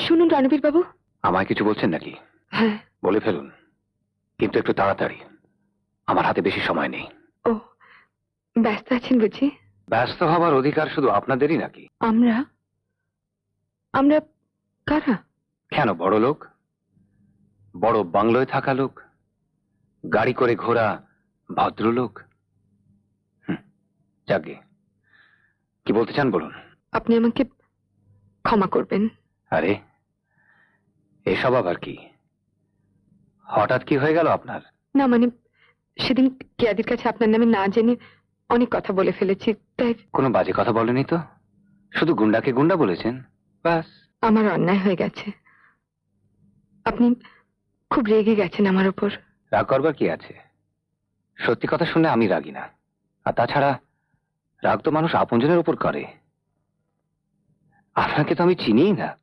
শুনুন রণবীর বাবু। আমায় কিছু বলছেন নাকি? হ্যাঁ। বলে ফেলুন, কিন্তু একটু তাড়াতাড়ি, আমার হাতে বেশি সময় নেই। ও, ব্যস্ত আছেন বুঝি? ব্যস্ত হবার অধিকার শুধু আপনাদেরই নাকি? আমরা আমরা কারা? কেন, বড় লোক, বড় বাংলোয় থাকা লোক, গাড়ি করে ঘোরা ভদ্রলোক। যাকে কি বলতে চান বলুন। আপনি আমাকে ক্ষমা করবেন। আরে, এসব আবার কি? হঠাৎ কি হয়ে গেল আপনার? না মানে, সেদিন কেয়াদির কাছে আপনার নামে না জেনে অনেক কথা বলে ফেলেছি, তাই। কোনো বাজে কথা বলেনি তো, শুধু গুন্ডাকে গুন্ডা বলেছেন, ব্যাস। আমার অন্যায় হয়ে গেছে। আপনি খুব রেগে গেছেন আমার উপর। রাগ করবার কি আছে? সত্যি কথা শুনে আমি রাগি না। আর তাছাড়া রাগ তো মানুষ আপনজনের উপর করে। আপনাকে তো আমি চিনিই না।